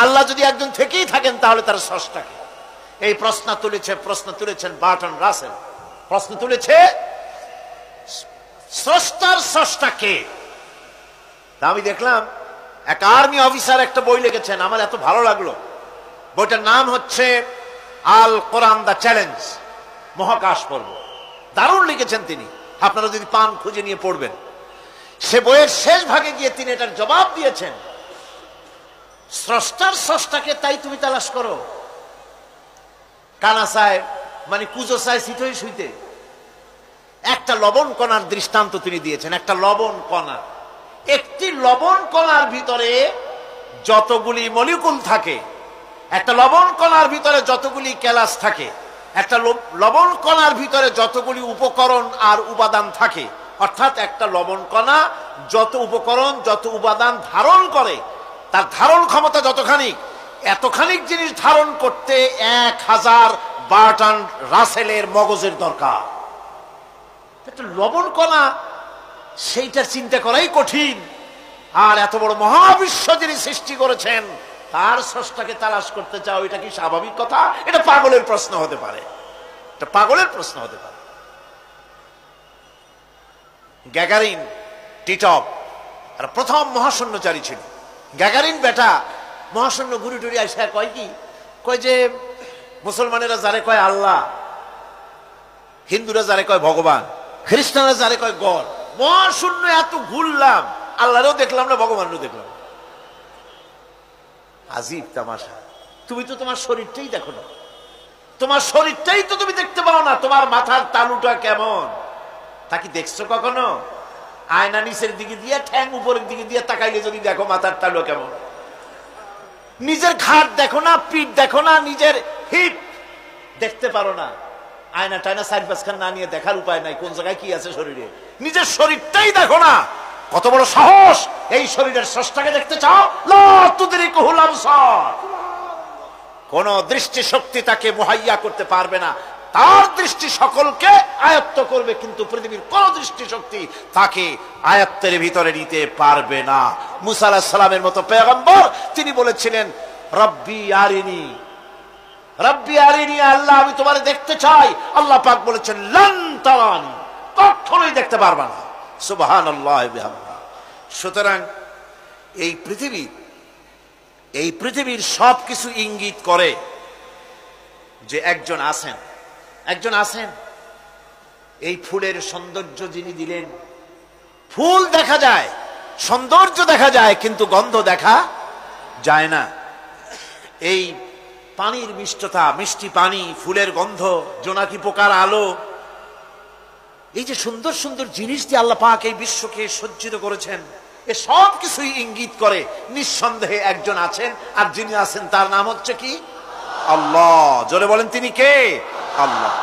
আল্লাহ যদি একজন থেকেই থাকেন তাহলে তার স্রষ্টাকে? এই প্রশ্ন তুলেছেন বার্টন রাসেল। প্রশ্ন তুলেছে স্রষ্টার স্রষ্টাকে। আমি দেখলাম এক আর্মি অফিসার একটা বই লিখেছেন, আমার এত ভালো লাগলো। বইটার নাম হচ্ছে আল কোরআন দা চ্যালেঞ্জ, মহাকাশ পর্ব। দারুণ লিখেছেন তিনি, আপনারা যদি পান খুঁজে নিয়ে পড়বেন। সে বইয়ের শেষ ভাগে গিয়ে তিনি এটার জবাব দিয়েছেন, স্রষ্টার স্রষ্টাকে তাই তুমি তালাশ করো। কানা সাহেব মানে কুজো সাহেব শীতই শুইতে একটা লবণ কণার দৃষ্টান্ত তিনি দিয়েছেন। একটা লবণ কণা, একটি লবণ কণার ভিতরে যতগুলি মলিকুল থাকে, একটা লবণ কণার ভিতরে যতগুলি ক্যালাস থাকে, একটা লবণ কণার ভিতরে যতগুলি উপকরণ আর উপাদান থাকে, অর্থাৎ একটা লবণ কণা যত উপকরণ যত উপাদান ধারণ করে, তার ধারণ ক্ষমতা যতখানি, এতখানি জিনিস ধারণ করতে 1000 বার্টন রাসেলের মগজের দরকার। একটা লবণ কণা, সেইটা চিন্তা করাই কঠিন। আর এত বড় মহাবিশ্ব যিনি সৃষ্টি করেছেন তার স্রষ্টাকে তালাশ করতে চাও, এটা কি স্বাভাবিক কথা? এটা পাগলের প্রশ্ন হতে পারে, এটা পাগলের প্রশ্ন হতে পারে। গ্যাগারিন টিটপ আর প্রথম মহাশূন্যচারী ছিল। গ্যাগারিন বেটা মহাশূন্য ঘুরি টুরি আসা কয় কি, কয় যে মুসলমানেরা যারে কয় আল্লাহ, হিন্দুরা যারে কয় ভগবান, খ্রিস্টানরা যারে কয় গড, মহাশূন্য এত ঘুরলাম, আল্লাহরেও দেখলাম না, ভগবানেরও দেখলাম। আজীব তামাশা। তুমি তো তোমার শরীরটাই দেখো না, তোমার শরীরটাই তো তুমি দেখতে পাও না। তোমার মাথার তালুটা কেমন তা কি দেখছো কখনো? আয়না নিচের দিকে দিয়ে ঠ্যাং উপরের দিকে দিয়ে তাকাইলে যদি দেখো মাথার তালু কেমন। নিজের ঘাট দেখো না, পিঠ দেখো না, নিজের হিপ দেখতে পারো না। আয়না টায়না সাইড বাসখান না নিয়ে দেখার উপায় নাই কোন জায়গায় কি আছে শরীরে। নিজের শরীরটাই দেখো না, কত বড় সাহস! এই শরীরের স্রষ্টাকে দেখতে চাও? লা তুদরিকুহুল আবসার। কোন দৃষ্টি শক্তি তাকে মুহাইয়া করতে পারবে না। তার দৃষ্টি সকলকে আয়ত্ত করবে, কিন্তু পৃথিবীর কোন দৃষ্টি শক্তি তাকে আয়ত্তের ভিতরে নিতে পারবে না। মুসা আলাইহিস সালামের মতো পয়গম্বর, তিনি বলেছিলেন রব্বি আরিনি, রব্বি আরিনি, আল্লাহ আমি তোমারে দেখতে চাই। আল্লাহ পাক বলেছেন লান তারানি, কখনোই দেখতে পারবা না। সুবহানাল্লাহ বিহামদিহি। সুতরাং এই পৃথিবীর সবকিছু ইঙ্গিত করে যে একজন আছেন। এই ফুলের সৌন্দর্য যিনি দিলেন, ফুল দেখা যায়, সৌন্দর্য দেখা যায়, কিন্তু গন্ধ দেখা যায় না। এই পানির মিষ্টতা, মিষ্টি পানি, ফুলের গন্ধ, জোনাকি পোকার আলো, এই যে সুন্দর সুন্দর জিনিস দিয়ে আল্লাহ পাক এই বিশ্বকে সজ্জিত করেছেন, এ সব কিছুই ইঙ্গিত করে নিঃসন্দেহে একজন আছেন। আর যিনি আছেন তার নাম হচ্ছে কি? আল্লাহ। জোরে বলেন তিনি কে? আল্লাহ।